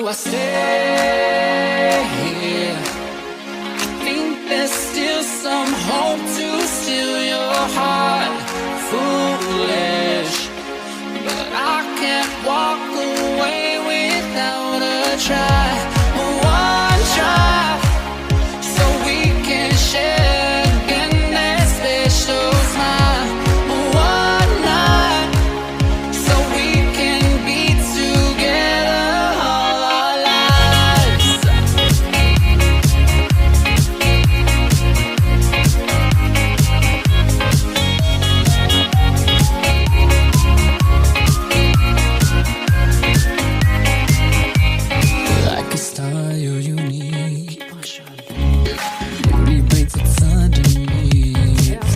do I stay here? I think there's still some hope to steal your heart. Foolish, but I can't walk away without a try. One try, so we can share again that special smile. One night, so we can be together all our lives. Like a star, you're unique. Beauty breaks its underneath.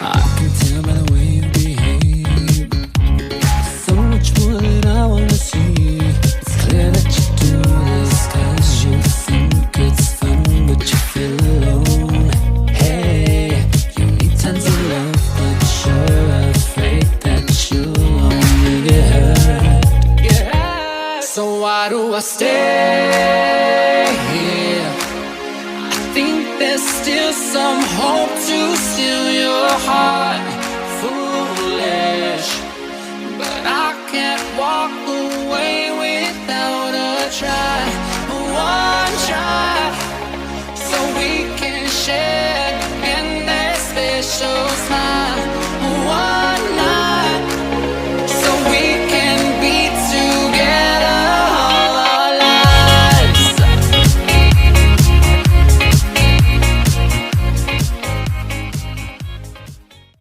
I can tell by the way you behave. So much more that I wanna see. It's clear that you do this 'cause you think it's fun, but you feel alone. Hey, you need tons of love, but you're afraid that you'll only get hurt. So why do I stay here? I think there's still some hope to steal your heart.